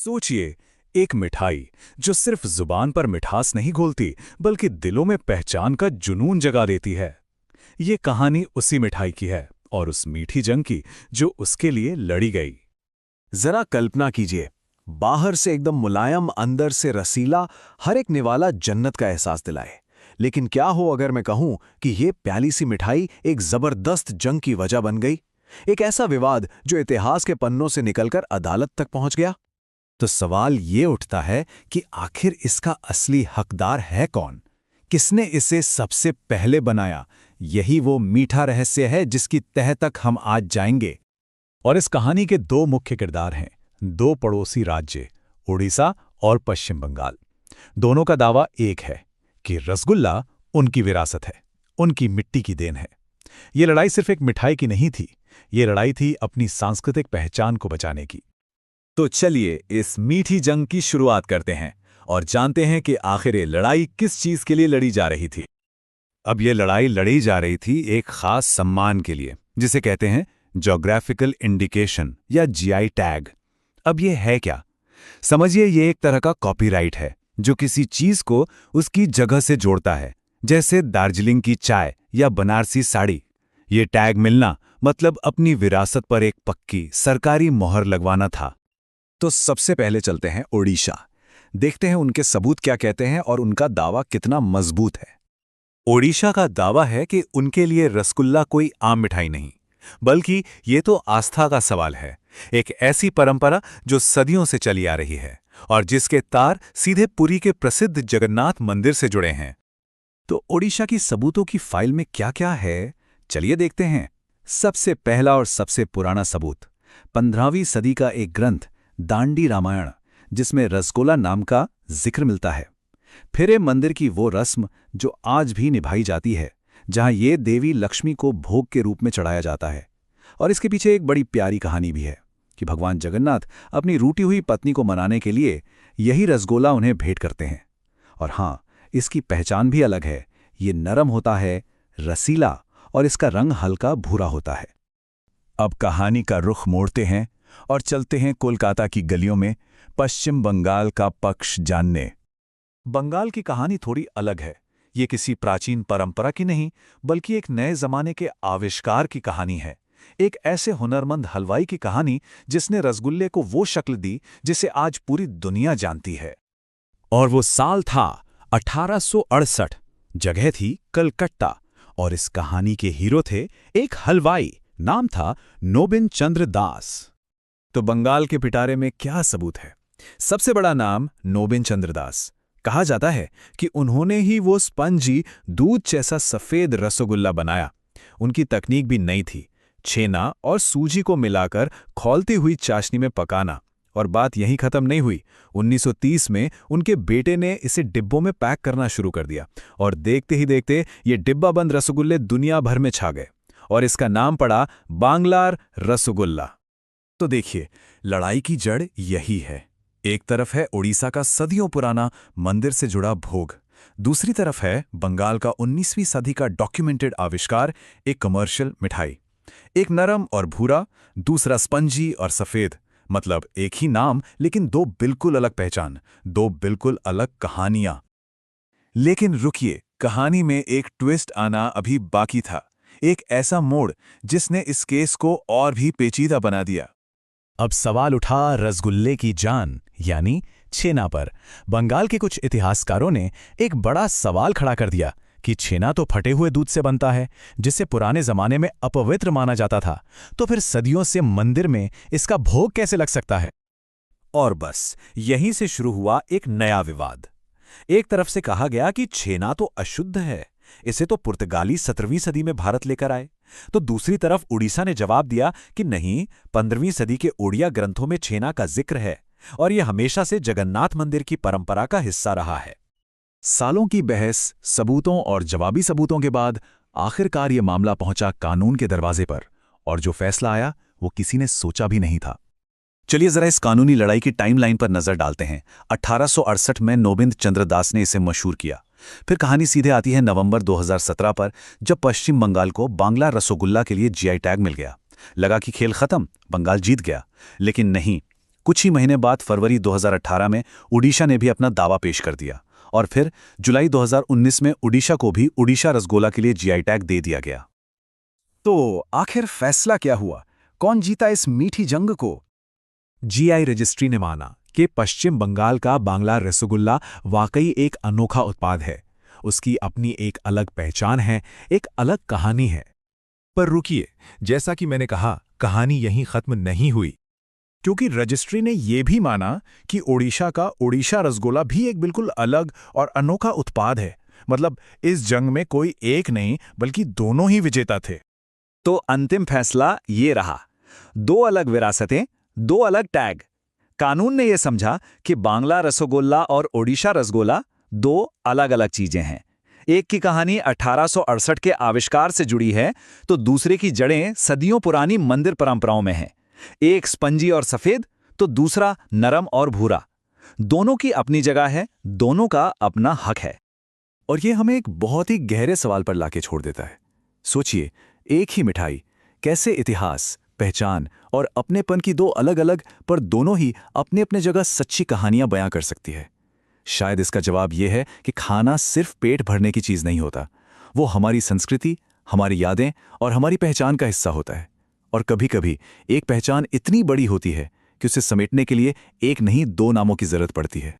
सोचिए, एक मिठाई जो सिर्फ जुबान पर मिठास नहीं घोलती बल्कि दिलों में पहचान का जुनून जगा देती है। ये कहानी उसी मिठाई की है और उस मीठी जंग की जो उसके लिए लड़ी गई। जरा कल्पना कीजिए, बाहर से एकदम मुलायम, अंदर से रसीला, हर एक निवाला जन्नत का एहसास दिलाए। लेकिन क्या हो अगर मैं कहूं कि ये प्याली सी मिठाई एक जबरदस्त जंग की वजह बन गई, एक ऐसा विवाद जो इतिहास के पन्नों से निकलकर अदालत तक पहुंच गया। तो सवाल ये उठता है कि आखिर इसका असली हकदार है कौन? किसने इसे सबसे पहले बनाया? यही वो मीठा रहस्य है जिसकी तह तक हम आज जाएंगे। और इस कहानी के दो मुख्य किरदार हैं, दो पड़ोसी राज्य, उड़ीसा और पश्चिम बंगाल। दोनों का दावा एक है कि रसगुल्ला उनकी विरासत है, उनकी मिट्टी की देन है। ये लड़ाई सिर्फ एक मिठाई की नहीं थी, ये लड़ाई थी अपनी सांस्कृतिक पहचान को बचाने की। तो चलिए इस मीठी जंग की शुरुआत करते हैं और जानते हैं कि आखिर ये लड़ाई किस चीज के लिए लड़ी जा रही थी। अब ये लड़ाई लड़ी जा रही थी एक खास सम्मान के लिए, जिसे कहते हैं ज्योग्राफिकल इंडिकेशन या जीआई टैग। अब ये है क्या? समझिए, ये एक तरह का कॉपीराइट है जो किसी चीज को उसकी जगह से जोड़ता है, जैसे दार्जिलिंग की चाय या बनारसी साड़ी। ये टैग मिलना मतलब अपनी विरासत पर एक पक्की सरकारी मोहर लगवाना था। तो सबसे पहले चलते हैं ओडिशा, देखते हैं उनके सबूत क्या कहते हैं और उनका दावा कितना मजबूत है। ओडिशा का दावा है कि उनके लिए रसगुल्ला कोई आम मिठाई नहीं, बल्कि ये तो आस्था का सवाल है, एक ऐसी परंपरा जो सदियों से चली आ रही है और जिसके तार सीधे पुरी के प्रसिद्ध जगन्नाथ मंदिर से जुड़े हैं। तो ओडिशा की सबूतों की फाइल में क्या-क्या है, चलिए देखते हैं। सबसे पहला और सबसे पुराना सबूत 15वीं सदी का एक ग्रंथ दांडी रामायण, जिसमें रसगुल्ला नाम का जिक्र मिलता है। फिर ये मंदिर की वो रस्म जो आज भी निभाई जाती है, जहां ये देवी लक्ष्मी को भोग के रूप में चढ़ाया जाता है। और इसके पीछे एक बड़ी प्यारी कहानी भी है कि भगवान जगन्नाथ अपनी रूठी हुई पत्नी को मनाने के लिए यही रसगुल्ला उन्हें भेंट करते हैं। और हाँ, इसकी पहचान भी अलग है, ये नरम होता है, रसीला, और इसका रंग हल्का भूरा होता है। अब कहानी का रुख मोड़ते हैं और चलते हैं कोलकाता की गलियों में पश्चिम बंगाल का पक्ष जानने। बंगाल की कहानी थोड़ी अलग है। ये किसी प्राचीन परंपरा की नहीं, बल्कि एक नए जमाने के आविष्कार की कहानी है। एक ऐसे हुनरमंद हलवाई की कहानी जिसने रसगुल्ले को वो शक्ल दी जिसे आज पूरी दुनिया जानती है। और वो साल था 1868, जगह थी कलकत्ता, और इस कहानी के हीरो थे एक हलवाई, नाम था नोबिन चंद्र दास। तो बंगाल के पिटारे में क्या सबूत है? सबसे बड़ा नाम नोबिन चंद्र दास। कहा जाता है कि उन्होंने ही वो स्पंजी दूध जैसा सफेद रसगुल्ला बनाया। उनकी तकनीक भी नई थी, छेना और सूजी को मिलाकर खौलती हुई चाशनी में पकाना। और बात यहीं खत्म नहीं हुई। 1930 में उनके बेटे ने इसे डिब्बों में पैक करना शुरू कर दिया और देखते ही देखते ये डिब्बाबंद रसगुल्ले दुनिया भर में छा गए और इसका नाम पड़ा बांग्लार रसगुल्ला। तो देखिए, लड़ाई की जड़ यही है। एक तरफ है ओडिशा का सदियों पुराना मंदिर से जुड़ा भोग, दूसरी तरफ है बंगाल का 19वीं सदी का डॉक्यूमेंटेड आविष्कार, एक कमर्शियल मिठाई। एक नरम और भूरा, दूसरा स्पंजी और सफेद। मतलब एक ही नाम लेकिन दो बिल्कुल अलग पहचान, दो बिल्कुल अलग कहानियां। लेकिन रुकिए, कहानी में एक ट्विस्ट आना अभी बाकी था, एक ऐसा मोड़ जिसने इस केस को और भी पेचीदा बना दिया। अब सवाल उठा रसगुल्ले की जान यानी छेना पर। बंगाल के कुछ इतिहासकारों ने एक बड़ा सवाल खड़ा कर दिया कि छेना तो फटे हुए दूध से बनता है, जिसे पुराने जमाने में अपवित्र माना जाता था, तो फिर सदियों से मंदिर में इसका भोग कैसे लग सकता है? और बस यहीं से शुरू हुआ एक नया विवाद। एक तरफ से कहा गया कि छेना तो अशुद्ध है, इसे तो पुर्तगाली 17वीं सदी में भारत लेकर आए। तो दूसरी तरफ उड़ीसा ने जवाब दिया कि नहीं, 15वीं सदी के ओडिया ग्रंथों में छेना का जिक्र है और यह हमेशा से जगन्नाथ मंदिर की परंपरा का हिस्सा रहा है। सालों की बहस, सबूतों और जवाबी सबूतों के बाद आखिरकार यह मामला पहुंचा कानून के दरवाजे पर, और जो फैसला आया वो किसी ने सोचा भी नहीं था। चलिए जरा इस कानूनी लड़ाई की टाइमलाइन पर नजर डालते हैं। 1868 में नोबिन चंद्र दास ने इसे मशहूर किया। फिर कहानी सीधे आती है नवंबर 2017 पर, जब पश्चिम बंगाल को बांग्ला रसगुल्ला के लिए जीआई टैग मिल गया। लगा कि खेल खत्म, बंगाल जीत गया। लेकिन नहीं, कुछ ही महीने बाद फरवरी 2018 में ओडिशा ने भी अपना दावा पेश कर दिया और फिर जुलाई 2019 में ओडिशा को भी ओडिशा रसगोला के लिए जीआई टैग दे दिया गया। तो आखिर फैसला क्या हुआ? कौन जीता इस मीठी जंग को? जीआई रजिस्ट्री ने माना कि पश्चिम बंगाल का बांग्ला रसगुल्ला वाकई एक अनोखा उत्पाद है। उसकी अपनी एक अलग पहचान है, एक अलग कहानी है। पर रुकिए, जैसा कि मैंने कहा, कहानी यहीं खत्म नहीं हुई, क्योंकि रजिस्ट्री ने यह भी माना कि ओडिशा का ओडिशा रसगोला भी एक बिल्कुल अलग और अनोखा उत्पाद है। मतलब इस जंग में कोई एक नहीं बल्कि दोनों ही विजेता थे। तो अंतिम फैसला ये रहा, दो अलग विरासतें, दो अलग टैग। कानून ने यह समझा कि बांग्ला रसगोल्ला और ओडिशा रसगोला दो अलग अलग चीजें हैं। एक की कहानी 1868 के आविष्कार से जुड़ी है, तो दूसरे की जड़ें सदियों पुरानी मंदिर परंपराओं में हैं। एक स्पंजी और सफेद, तो दूसरा नरम और भूरा। दोनों की अपनी जगह है, दोनों का अपना हक है। और ये हमें एक बहुत ही गहरे सवाल पर लाके छोड़ देता है। सोचिए, एक ही मिठाई कैसे इतिहास, पहचान और अपनेपन की दो अलग अलग पर दोनों ही अपने अपने जगह सच्ची कहानियां बयां कर सकती है। शायद इसका जवाब यह है कि खाना सिर्फ पेट भरने की चीज नहीं होता, वो हमारी संस्कृति, हमारी यादें और हमारी पहचान का हिस्सा होता है। और कभी-कभी एक पहचान इतनी बड़ी होती है कि उसे समेटने के लिए एक नहीं, दो नामों की जरूरत पड़ती है।